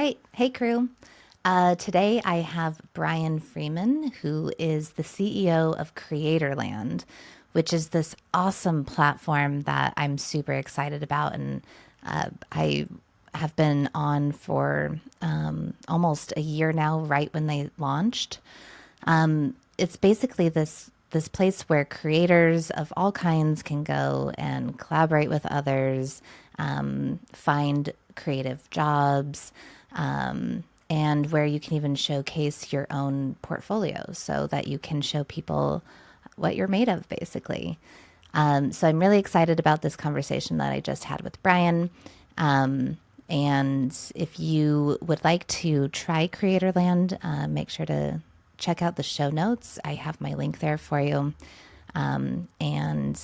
Right. Hey, crew. Today I have Brian Freeman, who is the CEO of Creatorland, which is this awesome platform that I'm super excited about. And I have been on for almost a year now, right when they launched. It's basically this place where creators of all kinds can go and collaborate with others, find creative jobs, and where you can even showcase your own portfolio so that you can show people what you're made of, basically. So I'm really excited about this conversation that I just had with Brian. And if you would like to try Creatorland, make sure to check out the show notes. I have my link there for you. And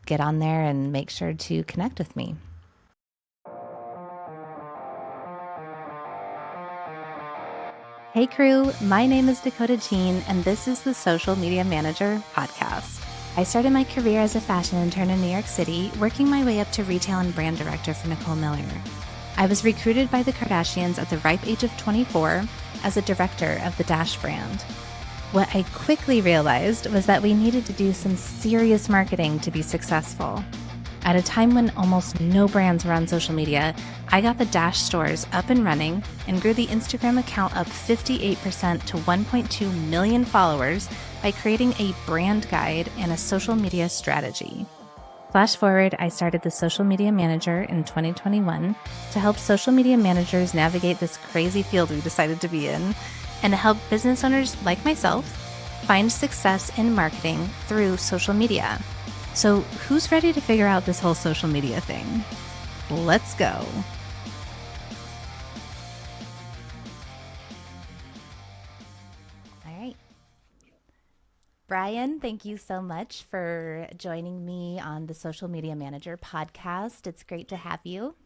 get on there and make sure to connect with me. Hey crew, my name is Dakota Jean, and this is the Social Media Manager podcast. I started my career as a fashion intern in New York City, working my way up to retail and brand director for Nicole Miller. I was recruited by the Kardashians at the ripe age of 24 as a director of the Dash brand. What I quickly realized was that we needed to do some serious marketing to be successful. At a time when almost no brands were on social media, I got the Dash stores up and running and grew the Instagram account up 58% to 1.2 million followers by creating a brand guide and a social media strategy. Flash forward, I started the Social Media Manager in 2021 to help social media managers navigate this crazy field we decided to be in, and to help business owners like myself find success in marketing through social media. So who's ready to figure out this whole social media thing? Let's go. All right. Brian, thank you so much for joining me on the Social Media Manager podcast. It's great to have you.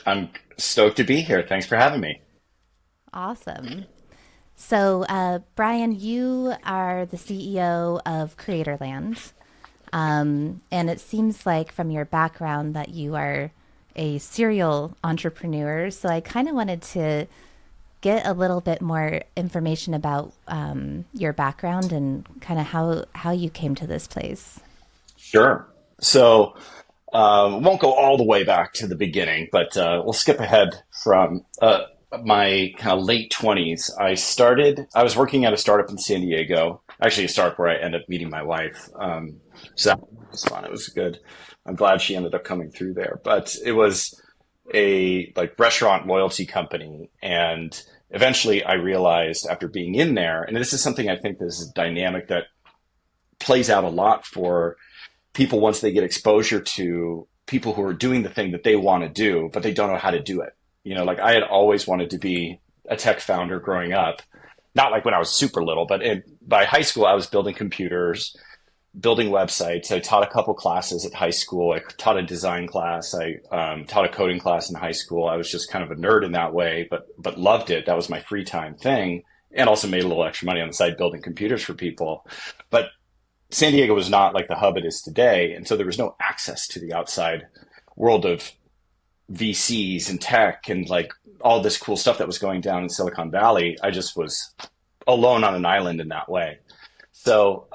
I'm stoked to be here. Thanks for having me. Awesome. So, Brian, you are the CEO of Creatorland. And it seems like from your background that you are a serial entrepreneur. So I kind of wanted to get a little bit more information about your background and kind of how you came to this place. Sure. So, won't go all the way back to the beginning, but we'll skip ahead from my kind of late 20s. I was working at a startup in San Diego, actually a startup where I ended up meeting my wife. So that was fun. It was good. I'm glad she ended up coming through there, but it was a like restaurant loyalty company. And eventually I realized after being in there, and this is something I think this is a dynamic that plays out a lot for people once they get exposure to people who are doing the thing that they want to do, but they don't know how to do it. Like I had always wanted to be a tech founder growing up, not like when I was super little, but by high school, I was building computers, building websites. I taught a couple classes at high school. I taught a design class. I taught a coding class in high school. I was just kind of a nerd in that way, but loved it. That was my free time thing, and also made a little extra money on the side building computers for people. But San Diego was not like the hub it is today, and so there was no access to the outside world of VCs and tech and like all this cool stuff that was going down in Silicon Valley. I just was alone on an island in that way. So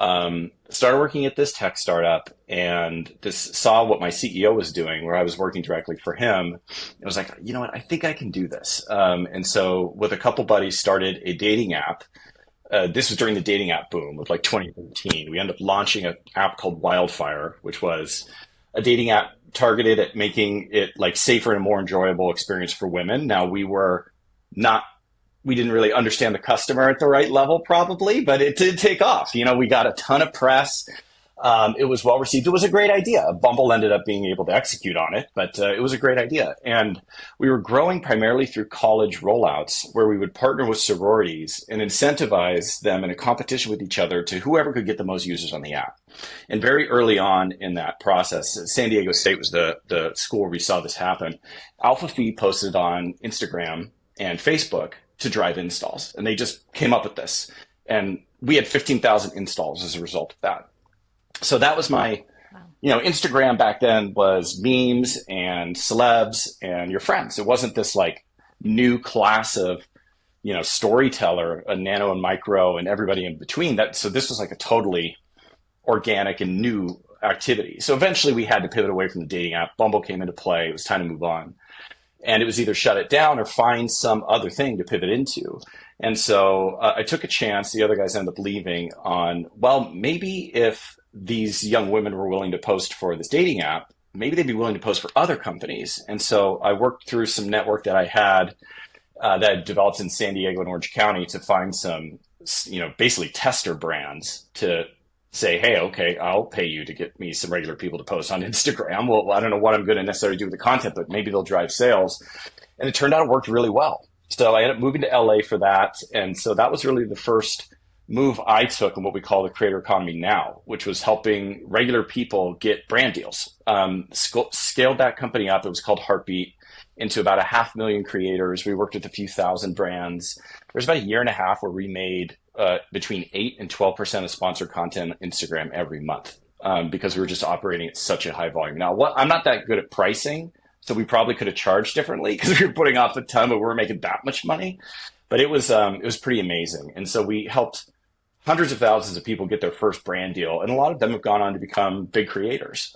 started working at this tech startup and just saw what my CEO was doing, where I was working directly for him. I was like, you know what, I think I can do this. And so with a couple buddies, started a dating app. This was during the dating app boom of like 2013. We ended up launching an app called Wildfire, which was a dating app targeted at making it like safer and more enjoyable experience for women. Now we didn't really understand the customer at the right level probably, but it did take off. We got a ton of press. It was well received. It was a great idea. Bumble ended up being able to execute on it, but it was a great idea. And we were growing primarily through college rollouts where we would partner with sororities and incentivize them in a competition with each other to whoever could get the most users on the app. And very early on in that process, San Diego State was the school where we saw this happen. Alpha Phi posted on Instagram and Facebook to drive installs. And they just came up with this. And we had 15,000 installs as a result of that. So that was my, Instagram back then was memes and celebs and your friends. It wasn't this like new class of, storyteller, a nano and micro and everybody in between. So this was like a totally organic and new activity. So eventually we had to pivot away from the dating app. Bumble came into play. It was time to move on. And it was either shut it down or find some other thing to pivot into. And so I took a chance. The other guys ended up leaving on, well, maybe if these young women were willing to post for this dating app, maybe they'd be willing to post for other companies. And so I worked through some network that I had that I developed in San Diego and Orange County to find some, basically tester brands to say, hey, okay, I'll pay you to get me some regular people to post on Instagram. Well, I don't know what I'm going to necessarily do with the content, but maybe they'll drive sales. And it turned out it worked really well. So I ended up moving to LA for that. And so that was really the first move I took in what we call the creator economy now, which was helping regular people get brand deals. Scaled that company up. It was called Heartbeat into about 500,000 creators. We worked with a few thousand brands. There was about a year and a half where we made between 8 and 12% of sponsored content on Instagram every month because we were just operating at such a high volume. Now, I'm not that good at pricing, so we probably could have charged differently because we were putting off a ton, but we weren't making that much money. But it was pretty amazing. And so we helped hundreds of thousands of people get their first brand deal, and a lot of them have gone on to become big creators.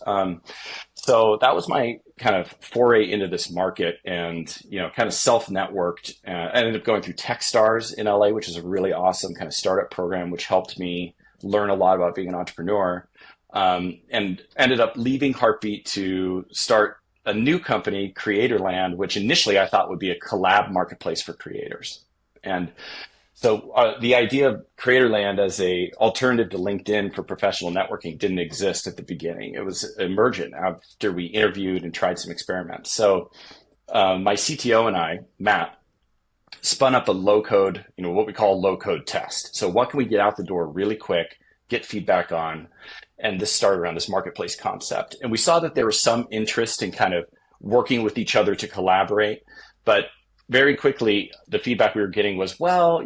So that was my kind of foray into this market, and kind of self-networked. I ended up going through Techstars in LA, which is a really awesome kind of startup program, which helped me learn a lot about being an entrepreneur. And ended up leaving Heartbeat to start a new company, Creatorland, which initially I thought would be a collab marketplace for creators. And so the idea of Creatorland as a alternative to LinkedIn for professional networking didn't exist at the beginning. It was emergent after we interviewed and tried some experiments. So my CTO and I, Matt, spun up a low code, what we call a low code test. So what can we get out the door really quick, get feedback on? And this started around this marketplace concept. And we saw that there was some interest in kind of working with each other to collaborate, but very quickly, the feedback we were getting was, well,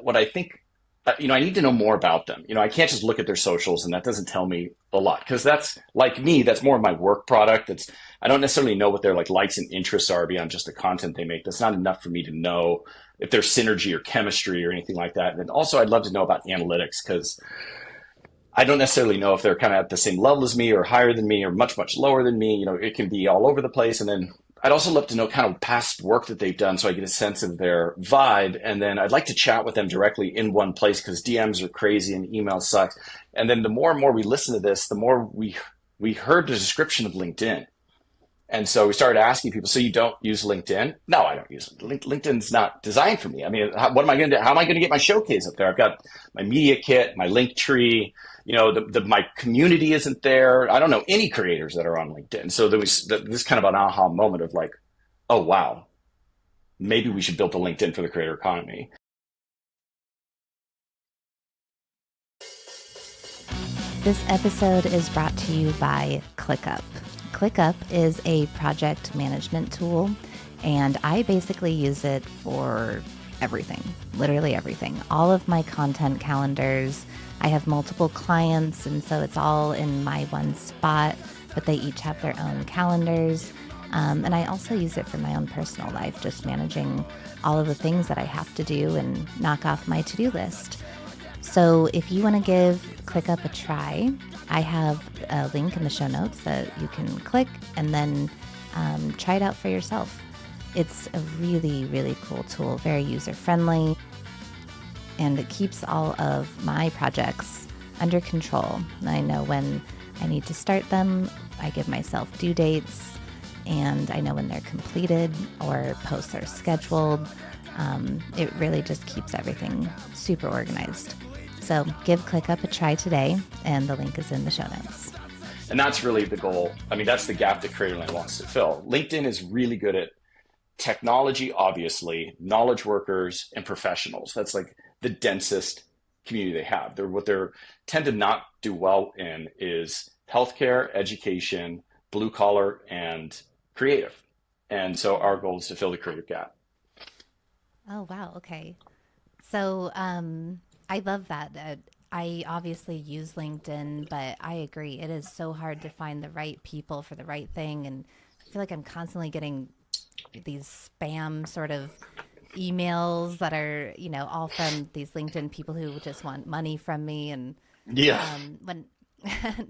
what I think, I need to know more about them. I can't just look at their socials and that doesn't tell me a lot, because that's like me, that's more of my work product. I don't necessarily know what their likes and interests are beyond just the content they make. That's not enough for me to know if there's synergy or chemistry or anything like that. And then also I'd love to know about analytics, because I don't necessarily know if they're kind of at the same level as me or higher than me or much, much lower than me. It can be all over the place. And then I'd also love to know kind of past work that they've done so I get a sense of their vibe. And then I'd like to chat with them directly in one place, because DMs are crazy and emails suck. And then the more and more we listen to this, the more we heard the description of LinkedIn. And so we started asking people, so you don't use LinkedIn? No, I don't use it. LinkedIn's not designed for me. I mean, what am I going to do? How am I going to get my showcase up there? I've got my media kit, my link tree, my community isn't there. I don't know any creators that are on LinkedIn. So there was this kind of an aha moment of like, oh, wow, maybe we should build a LinkedIn for the creator economy. This episode is brought to you by ClickUp. ClickUp is a project management tool, and I basically use it for everything, literally everything. All of my content calendars, I have multiple clients, and so it's all in my one spot, but they each have their own calendars. And I also use it for my own personal life, just managing all of the things that I have to do and knock off my to-do list. So if you want to give ClickUp a try, I have a link in the show notes that you can click and then try it out for yourself. It's a really, really cool tool, very user-friendly, and it keeps all of my projects under control. I know when I need to start them, I give myself due dates, and I know when they're completed or posts are scheduled. It really just keeps everything super organized. So give ClickUp a try today, and the link is in the show notes. And that's really the goal. I mean, that's the gap that Creatorland wants to fill. LinkedIn is really good at technology, obviously, knowledge workers, and professionals. That's like the densest community they have. What they tend to not do well in is healthcare, education, blue collar, and creative. And so our goal is to fill the creative gap. Oh, wow. Okay. So I love that. I obviously use LinkedIn, but I agree. It is so hard to find the right people for the right thing. And I feel like I'm constantly getting these spam sort of emails that are, all from these LinkedIn people who just want money from me. And Yeah. when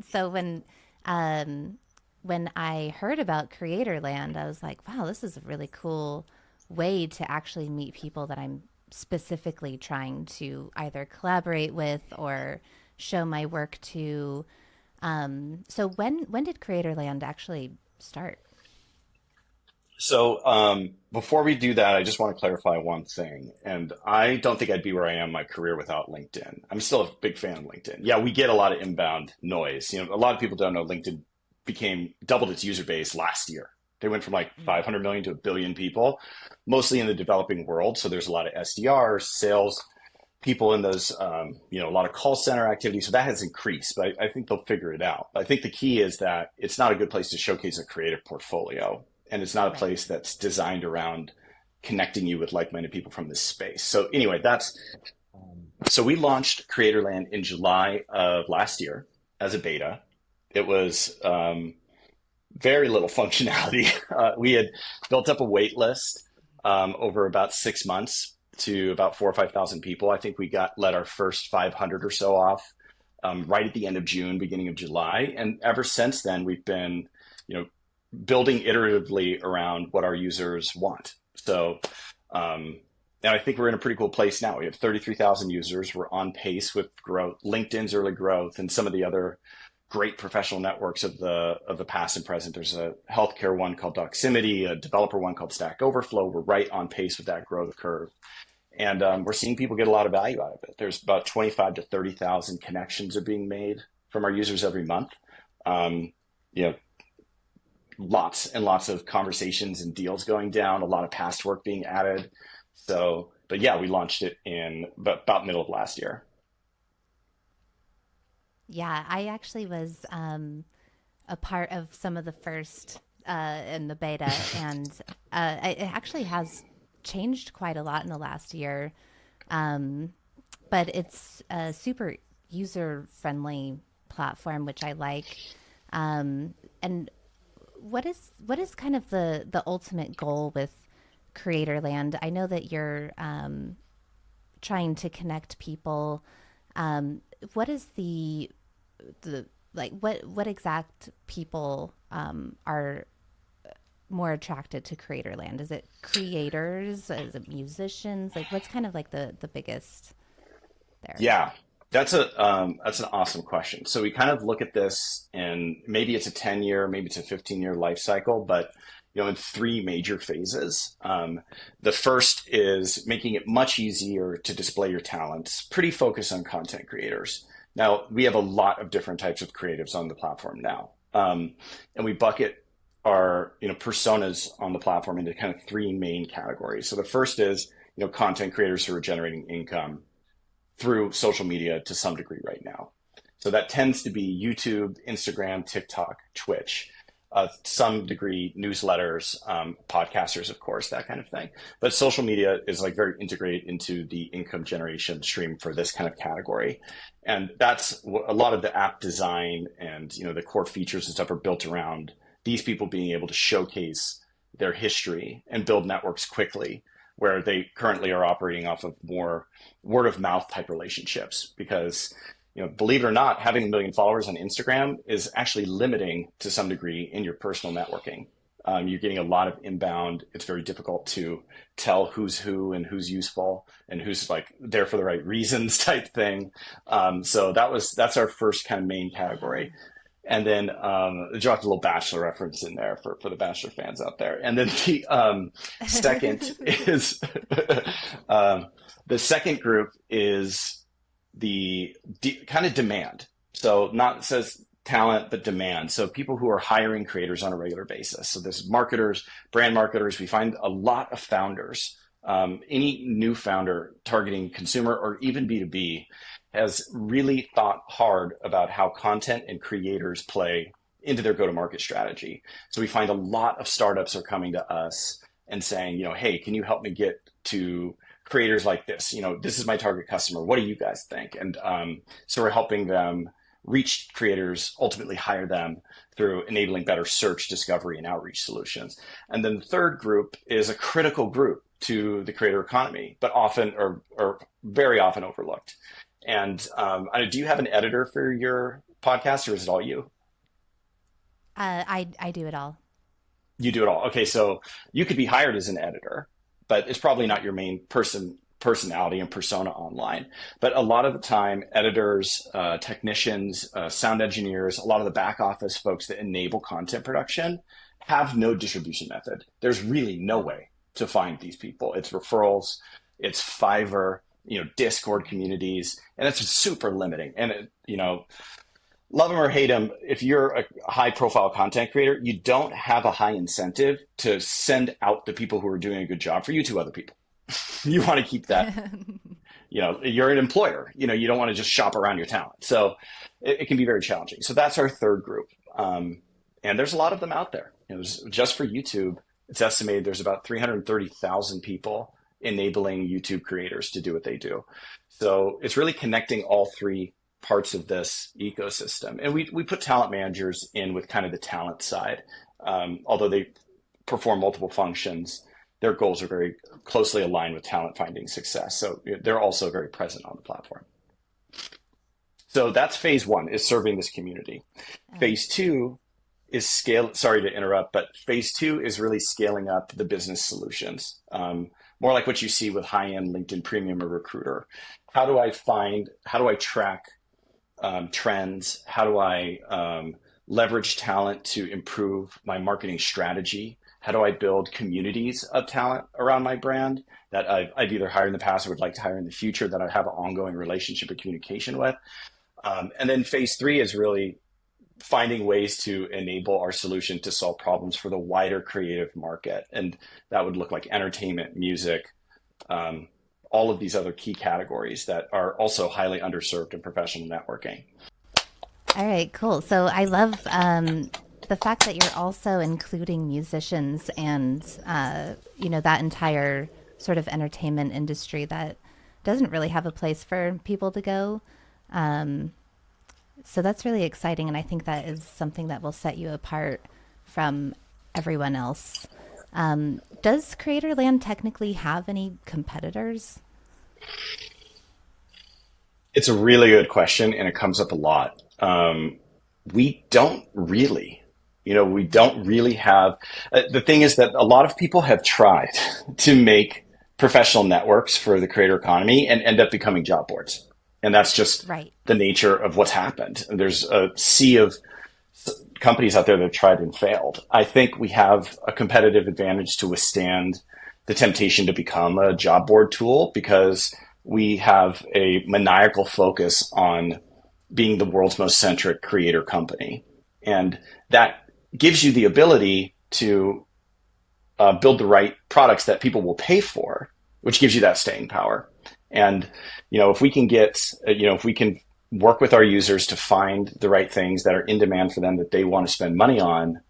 so um, when I heard about Creatorland, I was like, wow, this is a really cool way to actually meet people that I'm specifically trying to either collaborate with or show my work to. So when did Creatorland actually start? So before we do that, I just want to clarify one thing. And I don't think I'd be where I am in my career without LinkedIn. I'm still a big fan of LinkedIn. Yeah, we get a lot of inbound noise. A lot of people don't know LinkedIn became doubled its user base last year. They went from like 500 million to a billion people, mostly in the developing world. So there's a lot of SDRs, sales people in those, a lot of call center activity. So that has increased, but I think they'll figure it out. I think the key is that it's not a good place to showcase a creative portfolio. And it's not a Right. place that's designed around connecting you with like-minded people from this space. So anyway, so we launched Creatorland in July of last year as a beta. It was very little functionality. We had built up a wait list over about 6 months to about 4 or 5 thousand people. I think we let our first 500 or so off right at the end of June, beginning of July, and ever since then we've been, you know, building iteratively around what our users want. So, and I think we're in a pretty cool place now. We have 33,000 users. We're on pace with growth, LinkedIn's early growth, and some of the other great professional networks of the past and present. There's a healthcare one called Doximity, a developer one called Stack Overflow. We're right on pace with that growth curve. And we're seeing people get a lot of value out of it. There's about 25 to 30,000 connections are being made from our users every month. Um, you know, Lots and lots of conversations and deals going down, a lot of past work being added. So, but yeah, we launched it in about middle of last year. Yeah, I actually was a part of some of the first in the beta, and it actually has changed quite a lot in the last year. Um, but it's a super user friendly platform, which I like. And what is kind of the ultimate goal with Creatorland? I know that you're trying to connect people. What is the like what exact people are more attracted to Creatorland? Is it creators? Is it musicians? Like what's kind of like the biggest there? Yeah, that's an awesome question. So we kind of look at this, and maybe it's a 10-year, maybe it's a 15-year life cycle, but in three major phases. The first is making it much easier to display your talents, pretty focused on content creators. Now, we have a lot of different types of creatives on the platform now. And we bucket our, personas on the platform into kind of three main categories. So the first is, content creators who are generating income through social media to some degree right now. So that tends to be YouTube, Instagram, TikTok, Twitch, some degree newsletters, podcasters, of course, that kind of thing. But social media is like very integrated into the income generation stream for this kind of category. And that's a lot of the app design and, the core features and stuff are built around these people being able to showcase their history and build networks quickly, where they currently are operating off of more word of mouth type relationships. Because, believe it or not, having 1 million followers on Instagram is actually limiting to some degree in your personal networking. You're getting a lot of inbound. It's very difficult to tell who's who and who's useful and who's like there for the right reasons type thing. So that's our first kind of main category. And then I dropped a little Bachelor reference in there for the Bachelor fans out there. And then the second is the second group is the kind of demand. So not it says talent, but demand. So people who are hiring creators on a regular basis. So there's marketers, brand marketers. We find a lot of founders. Any new founder targeting consumer or even B2B has really thought hard about how content and creators play into their go-to-market strategy. So we find a lot of startups are coming to us and saying, hey, can you help me get to creators like this? This is my target customer. What do you guys think? And so we're helping them reach creators, ultimately hire them through enabling better search, discovery, and outreach solutions. And then the third group is a critical group to the creator economy, but often or very often overlooked. And do you have an editor for your podcast, or is it all you? I do it all. You do it all. Okay, so you could be hired as an editor, but it's probably not your main personality and persona online. But a lot of the time, editors, technicians, sound engineers, a lot of the back office folks that enable content production have no distribution method. There's really no way to find these people. It's referrals, it's Fiverr, Discord communities, and it's super limiting. And love them or hate them, if you're a high profile content creator, you don't have a high incentive to send out the people who are doing a good job for you to other people. You want to keep that, you're an employer, you don't want to just shop around your talent. So it can be very challenging. So that's our third group. And there's a lot of them out there. Just for YouTube, it's estimated there's about 330,000 people enabling YouTube creators to do what they do. So it's really connecting all three parts of this ecosystem. And we put talent managers in with kind of the talent side. Although they perform multiple functions, their goals are very closely aligned with talent finding success. So they're also very present on the platform. So that's phase one, is serving this community. Phase two is sorry to interrupt, but phase two is really scaling up the business solutions. More like what you see with high-end LinkedIn Premium or Recruiter. How do I track trends? How do I leverage talent to improve my marketing strategy? How do I build communities of talent around my brand that I've either hired in the past or would like to hire in the future, that I have an ongoing relationship and communication with? And then phase three is really finding ways to enable our solution to solve problems for the wider creative market. And that would look like entertainment, music, all of these other key categories that are also highly underserved in professional networking. All right, cool. So I love the fact that you're also including musicians and, that entire sort of entertainment industry that doesn't really have a place for people to go. So that's really exciting. And I think that is something that will set you apart from everyone else. Does Creatorland technically have any competitors? It's a really good question, and it comes up a lot. We don't really. We don't really have. The thing is that a lot of people have tried to make professional networks for the creator economy and end up becoming job boards. And that's just right. The nature of what's happened. There's a sea of companies out there that have tried and failed. I think we have a competitive advantage to withstand the temptation to become a job board tool, because we have a maniacal focus on being the world's most centric creator company. And that gives you the ability to build the right products that people will pay for, which gives you that staying power. And, if we can if we can work with our users to find the right things that are in demand for them that they want to spend money on,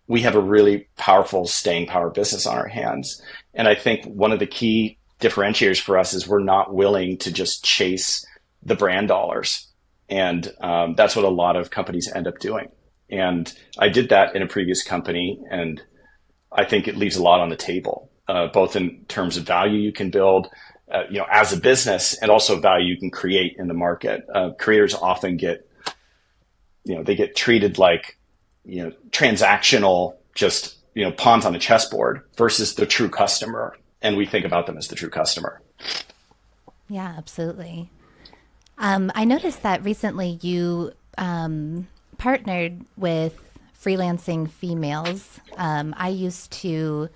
we have a really powerful staying power business on our hands. And I think one of the key differentiators for us is we're not willing to just chase the brand dollars. And that's what a lot of companies end up doing. And I did that in a previous company, and I think it leaves a lot on the table, both in terms of value you can build, as a business, and also value you can create in the market. Creators often get treated like, transactional, just, pawns on a chessboard versus the true customer. And we think about them as the true customer. Yeah, absolutely. I noticed that recently you partnered with Freelancing Females. I used to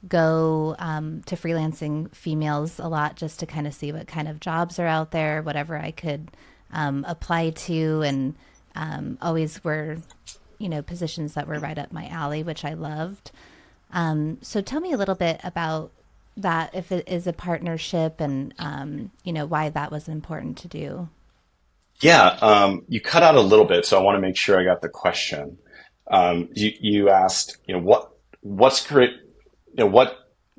go to Freelancing Females a lot just to kind of see what kind of jobs are out there, whatever I could apply to, and always were, positions that were right up my alley, which I loved. So tell me a little bit about that, if it is a partnership, and why that was important to do. Yeah, you cut out a little bit, so I want to make sure I got the question. You asked, what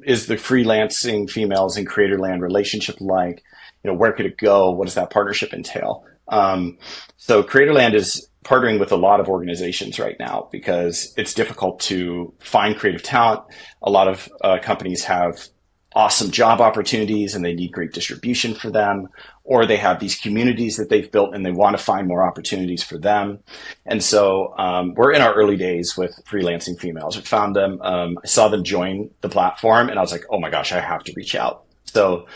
is the Freelancing Females and Creatorland relationship like? Where could it go? What does that partnership entail? So Creatorland is partnering with a lot of organizations right now because it's difficult to find creative talent. A lot of companies have awesome job opportunities and they need great distribution for them, or they have these communities that they've built and they want to find more opportunities for them. And so we're in our early days with freelancing females. We found them, I saw them join the platform and I was like, oh my gosh, I have to reach out. So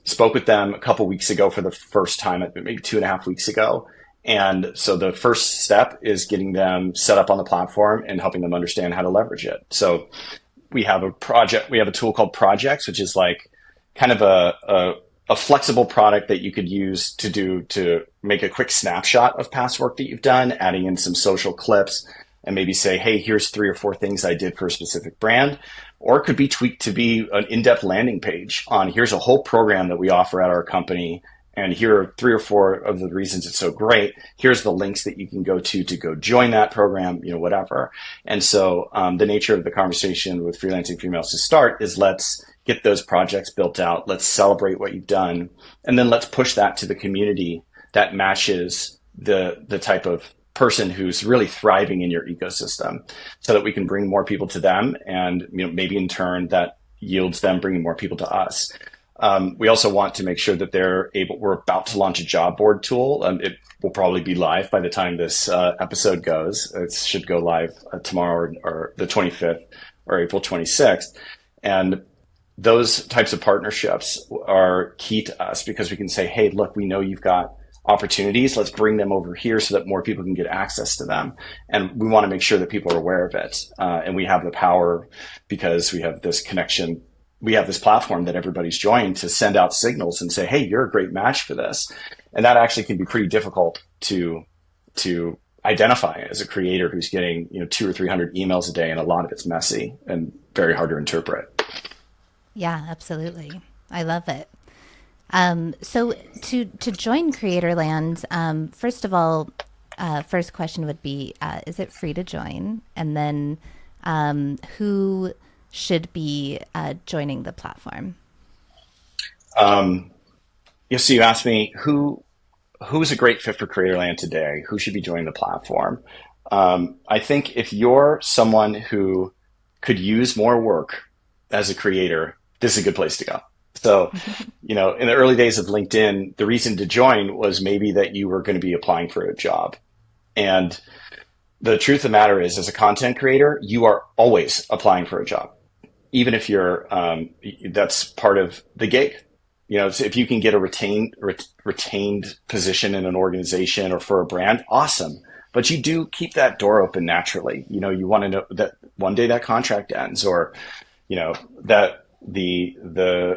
spoke with them a couple weeks ago for the first time, maybe 2.5 weeks ago. And so the first step is getting them set up on the platform and helping them understand how to leverage it. So we have a tool called Projects, which is like kind of a flexible product that you could use to make a quick snapshot of past work that you've done, adding in some social clips and maybe say, hey, here's 3 or 4 things I did for a specific brand. Or it could be tweaked to be an in-depth landing page on here's a whole program that we offer at our company. And here are 3 or 4 of the reasons it's so great. Here's the links that you can go to go join that program, whatever. And so the nature of the conversation with freelancing females to start is let's get those projects built out. Let's celebrate what you've done. And then let's push that to the community that matches the type of person who's really thriving in your ecosystem so that we can bring more people to them. And maybe in turn that yields them bringing more people to us. We also want to make sure that we're about to launch a job board tool. It will probably be live by the time this episode goes. It should go live tomorrow or the 25th or April 26th. And those types of partnerships are key to us because we can say, hey, look, we know you've got opportunities. Let's bring them over here so that more people can get access to them. And we want to make sure that people are aware of it. And we have the power because we have this connection. We have this platform that everybody's joined to send out signals and say, hey, you're a great match for this. And that actually can be pretty difficult to identify as a creator who's getting 200 or 300 emails a day, and a lot of it's messy and very hard to interpret. Yeah, absolutely. I love it. So to join Creatorland, first of all, first question would be, is it free to join? And then who should be joining the platform? So you asked me who's a great fit for Creatorland today? Who should be joining the platform? I think if you're someone who could use more work as a creator, this is a good place to go. So, in the early days of LinkedIn, the reason to join was maybe that you were going to be applying for a job. And the truth of the matter is, as a content creator, you are always applying for a job. Even if you're, that's part of the gig. So if you can get a retained position in an organization or for a brand, awesome. But you do keep that door open naturally. You want to know that one day that contract ends, or, that the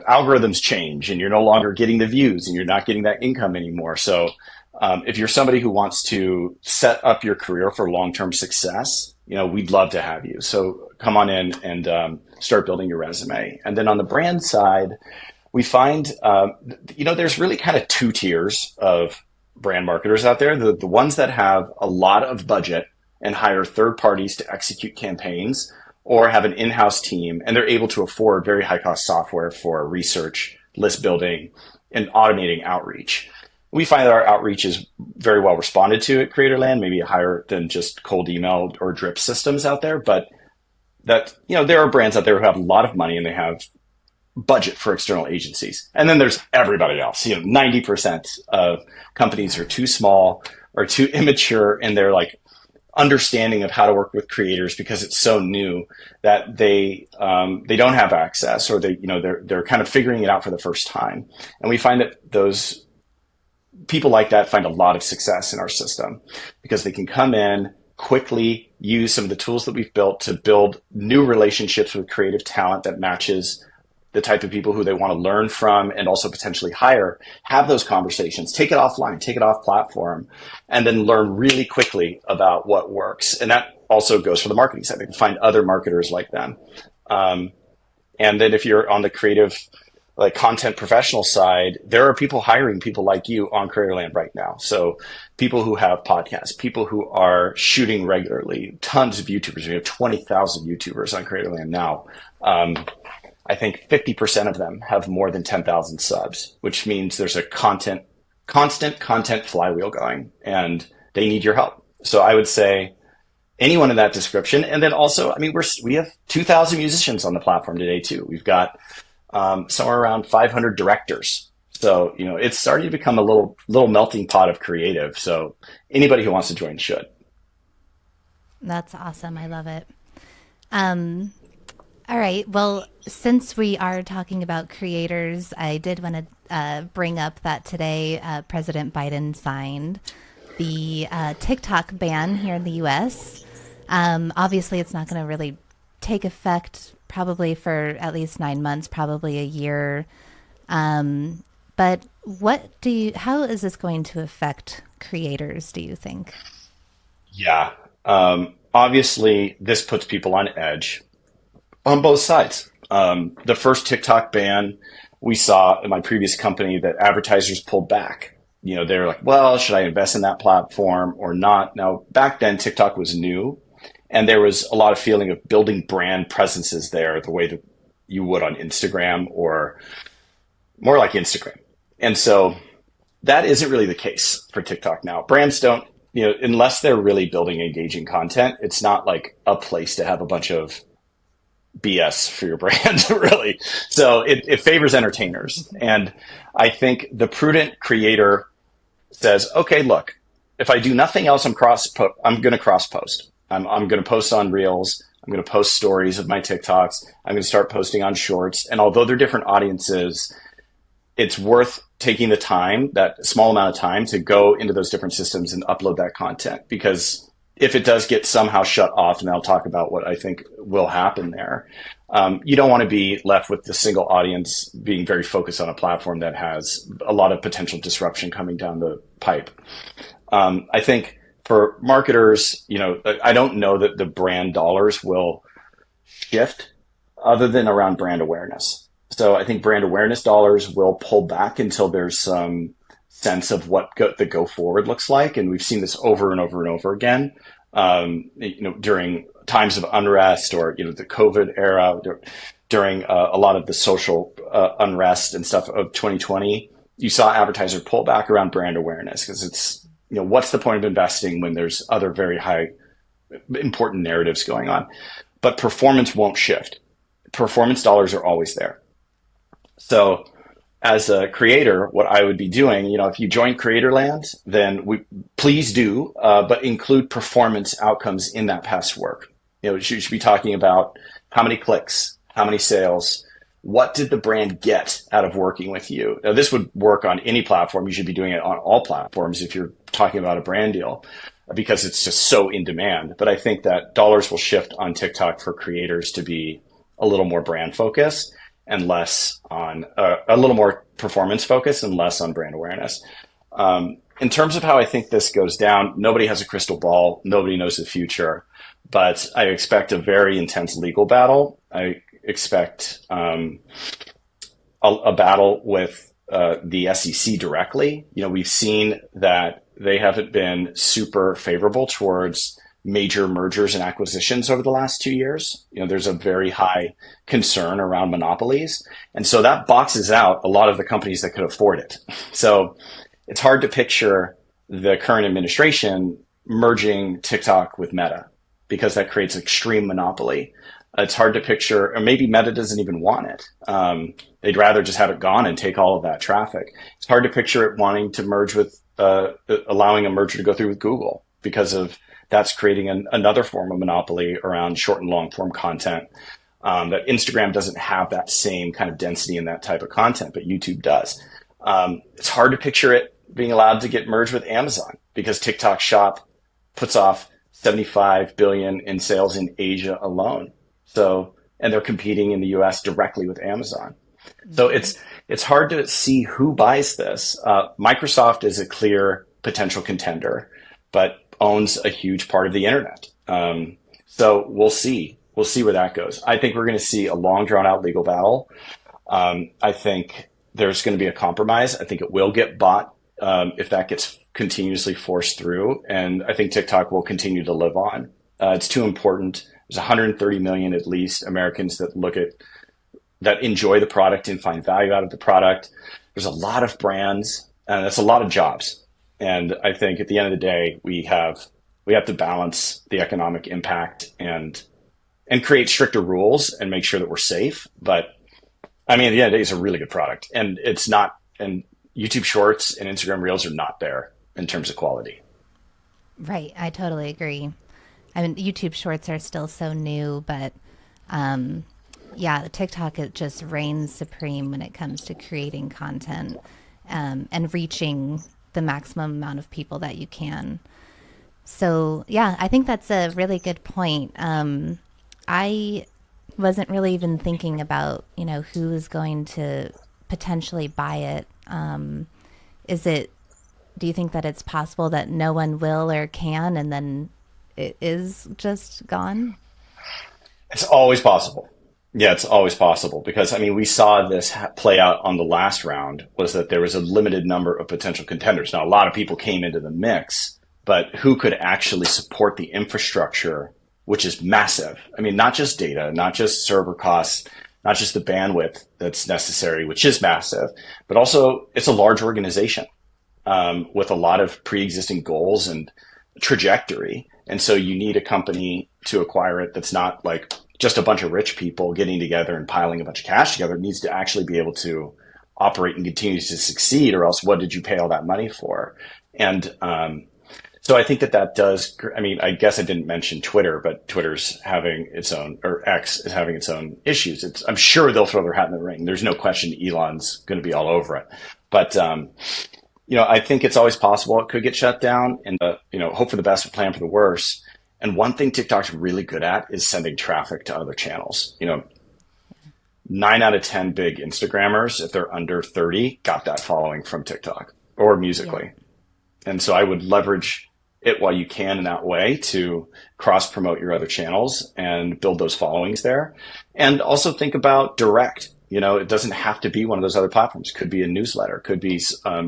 algorithms change and you're no longer getting the views and you're not getting that income anymore. So if you're somebody who wants to set up your career for long-term success, we'd love to have you. So come on in and start building your resume. And then on the brand side, we find, there's really kind of 2 tiers of brand marketers out there. The ones that have a lot of budget and hire third parties to execute campaigns, or have an in-house team and they're able to afford very high-cost software for research, list building, and automating outreach. We find that our outreach is very well responded to at Creatorland, maybe higher than just cold email or drip systems out there. But that, there are brands out there who have a lot of money and they have budget for external agencies. And then there's everybody else. 90% of companies are too small or too immature in their understanding of how to work with creators because it's so new that they don't have access, or they're kind of figuring it out for the first time. And we find that those people like that find a lot of success in our system because they can come in quickly, use some of the tools that we've built to build new relationships with creative talent that matches the type of people who they want to learn from and also potentially hire, have those conversations, take it offline, take it off platform, and then learn really quickly about what works. And that also goes for the marketing side. They can find other marketers like them. And then if you're on the creative, content professional side, there are people hiring people like you on Creatorland right now. So people who have podcasts, people who are shooting regularly, tons of YouTubers. We have 20,000 YouTubers on Creatorland now. I think 50% of them have more than 10,000 subs, which means there's a content constant content flywheel going, and they need your help. So I would say anyone in that description. And then also, I mean, we have 2,000 musicians on the platform today too. We've got somewhere around 500 directors. So, it's starting to become a little melting pot of creative. So anybody who wants to join should. That's awesome. I love it. Um, all right. Well, since we are talking about creators, I did want to bring up that today President Biden signed the TikTok ban here in the U.S. Obviously, it's not going to really take effect probably for at least 9 months, probably a year. But how is this going to affect creators, do you think? Yeah. Obviously, this puts people on edge on both sides. The first TikTok ban we saw in my previous company that advertisers pulled back. They're like, well, should I invest in that platform or not? Now, back then, TikTok was new, and there was a lot of feeling of building brand presences there the way that you would on Instagram, or more like Instagram. And so that isn't really the case for TikTok now. Brands don't, unless they're really building engaging content, it's not like a place to have a bunch of BS for your brand, really. So it favors entertainers. And I think the prudent creator says, okay, look, if I do nothing else, I'm going to cross post. I'm going to post on Reels. I'm going to post stories of my TikToks. I'm going to start posting on Shorts. And although they're different audiences, it's worth taking the time, that small amount of time, to go into those different systems and upload that content. Because if it does get somehow shut off, and I'll talk about what I think will happen there, you don't want to be left with the single audience being very focused on a platform that has a lot of potential disruption coming down the pipe. I think for marketers, I don't know that the brand dollars will shift other than around brand awareness. So I think brand awareness dollars will pull back until there's some sense of what the go forward looks like. And we've seen this over and over and over again, during times of unrest, or, the COVID era, during a lot of the social unrest and stuff of 2020, you saw advertisers pull back around brand awareness, because it's, what's the point of investing when there's other very high important narratives going on? But performance won't shift. Performance dollars are always there. So as a creator, what I would be doing, if you join Creatorland, then please do, but include performance outcomes in that past work. You should be talking about how many clicks, how many sales, what did the brand get out of working with you? Now, this would work on any platform. You should be doing it on all platforms if you're talking about a brand deal, because it's just so in demand. But I think that dollars will shift on TikTok for creators to be a little more brand focused and less on a little more performance focused and less on brand awareness. In terms of how I think this goes down, nobody has a crystal ball. Nobody knows the future, but I expect a very intense legal battle. I expect a battle with the SEC directly. We've seen that they haven't been super favorable towards major mergers and acquisitions over the last 2 years. There's a very high concern around monopolies. And so that boxes out a lot of the companies that could afford it. So it's hard to picture the current administration merging TikTok with Meta, because that creates extreme monopoly. It's hard to picture, or maybe Meta doesn't even want it. They'd rather just have it gone and take all of that traffic. It's hard to picture it wanting to merge with, allowing a merger to go through with Google, because of that's creating another form of monopoly around short and long form content. That Instagram doesn't have that same kind of density in that type of content, but YouTube does. It's hard to picture it being allowed to get merged with Amazon, because TikTok Shop puts off 75 billion in sales in Asia alone. So, and they're competing in the US directly with Amazon. So it's hard to see who buys this. Microsoft is a clear potential contender, but owns a huge part of the internet. So we'll see. We'll see where that goes. I think we're going to see a long, drawn out legal battle. I think there's going to be a compromise. I think it will get bought if that gets continuously forced through. And I think TikTok will continue to live on. It's too important. There's 130 million at least Americans that enjoy the product and find value out of the product. There's a lot of brands And that's a lot of jobs. And I think at the end of the day, we have to balance the economic impact and create stricter rules and make sure that we're safe. But I mean, at the end of the day, it's a really good product, and it's not. And YouTube Shorts and Instagram Reels are not there in terms of quality. Right. I totally agree. I mean, YouTube Shorts are still so new, but um, yeah, TikTok, it just reigns supreme when it comes to creating content and reaching the maximum amount of people that you can. So, yeah, I think that's a really good point. I wasn't really even thinking about, who is going to potentially buy it. Is it, do you think that it's possible that no one will or can and then it is just gone? It's always possible. Yeah, it's always possible because I mean, we saw this play out on the last round was that there was a limited number of potential contenders. Now, a lot of people came into the mix, but who could actually support the infrastructure, which is massive? I mean, not just data, not just server costs, not just the bandwidth that's necessary, which is massive, but also it's a large organization with a lot of pre-existing goals and trajectory. And so you need a company to acquire it that's not like just a bunch of rich people getting together and piling a bunch of cash together. It needs to actually be able to operate and continue to succeed, or else what did you pay all that money for? And so I think that does, I mean, I guess I didn't mention Twitter, but Twitter's having its own, or X is having its own issues. I'm sure they'll throw their hat in the ring. There's no question Elon's going to be all over it. But, I think it's always possible it could get shut down and, hope for the best and plan for the worst. And one thing TikTok's really good at is sending traffic to other channels. 9 out of 10 big Instagrammers, if they're under 30, got that following from TikTok or Musically. Yeah. And so I would leverage it while you can in that way to cross promote your other channels and build those followings there. And also think about direct. It doesn't have to be one of those other platforms. It could be a newsletter, could be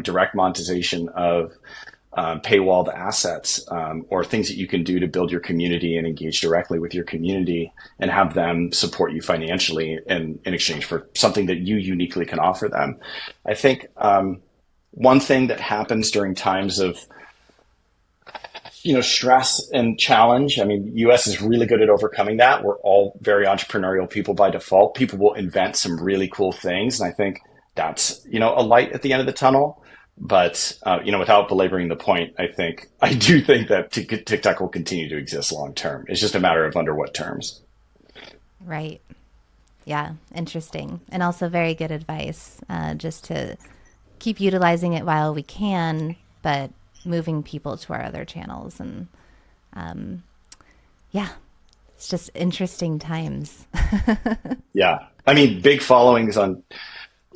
direct monetization of paywalled assets, or things that you can do to build your community and engage directly with your community and have them support you financially in exchange for something that you uniquely can offer them. I think one thing that happens during times of stress and challenge. I mean, US is really good at overcoming that. We're all very entrepreneurial people by default. People will invent some really cool things. And I think that's, a light at the end of the tunnel. But, without belaboring the point, I do think that TikTok will continue to exist long term. It's just a matter of under what terms. Right. Yeah. Interesting. And also very good advice, just to keep utilizing it while we can, but moving people to our other channels. And it's just interesting times. Yeah. I mean, big followings on,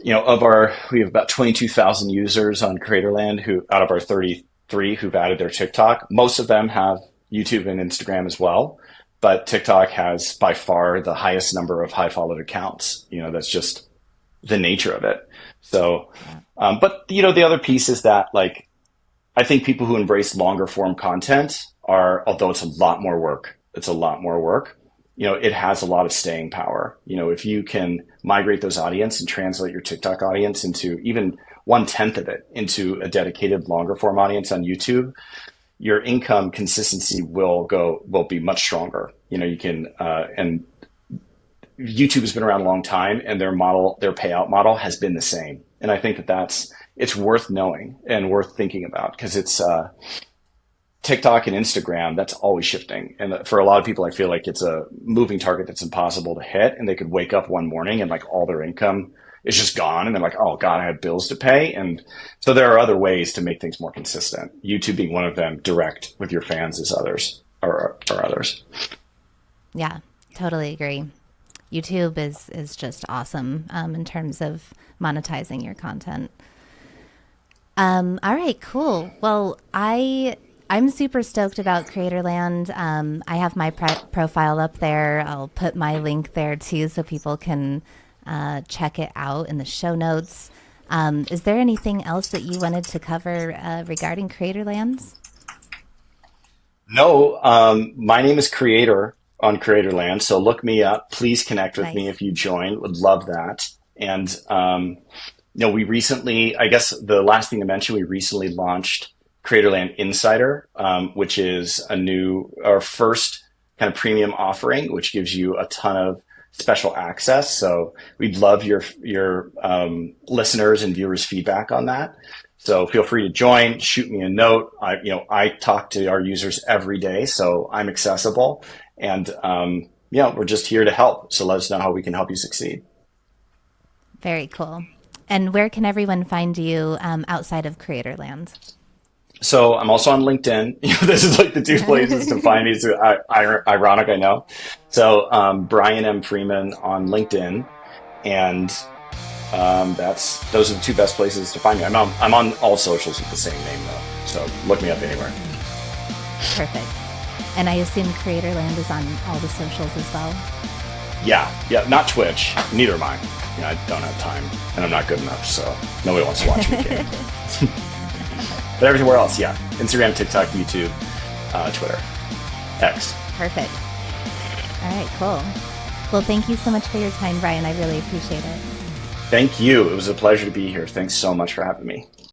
we have about 22,000 users on Creatorland who out of our 33 who've added their TikTok. Most of them have YouTube and Instagram as well, but TikTok has by far the highest number of high followed accounts. That's just the nature of it. So, but the other piece is that I think people who embrace longer form content although it's a lot more work, it has a lot of staying power. If you can migrate those audience and translate your TikTok audience into even 1/10 of it into a dedicated longer form audience on YouTube, your income consistency will be much stronger. You can, and YouTube has been around a long time and their payout model has been the same. And I think it's worth knowing and worth thinking about because it's TikTok and Instagram, that's always shifting. And for a lot of people, I feel like it's a moving target that's impossible to hit. And they could wake up one morning and all their income is just gone. And they're like, oh God, I have bills to pay. And so there are other ways to make things more consistent. YouTube being one of them, direct with your fans is others or others. Yeah, totally agree. YouTube is just awesome in terms of monetizing your content. All right, cool. Well, I'm super stoked about Creatorland. I have my profile up there. I'll put my link there too so people can check it out in the show notes. Is there anything else that you wanted to cover regarding Creatorlands? No, my name is Creator on Creatorland, so look me up. Please connect with me if you join. Would love that. And We recently, I guess the last thing to mention, we recently launched Creatorland Insider, which is our first kind of premium offering, which gives you a ton of special access. So we'd love your listeners and viewers' feedback on that. So feel free to join, shoot me a note. I talk to our users every day, so I'm accessible. And, we're just here to help. So let us know how we can help you succeed. Very cool. And where can everyone find you outside of Creatorland? So I'm also on LinkedIn. This is like the two places to find me. It's ironic, I know. So Brian M. Freeman on LinkedIn, and those are the two best places to find me. I'm on all socials with the same name though, so look me up anywhere. Perfect. And I assume Creatorland is on all the socials as well? Yeah, not Twitch. Neither am I. I don't have time, and I'm not good enough, so nobody wants to watch me game. But everywhere else, yeah. Instagram, TikTok, YouTube, Twitter, X. Perfect. All right, cool. Well, thank you so much for your time, Brian. I really appreciate it. Thank you. It was a pleasure to be here. Thanks so much for having me.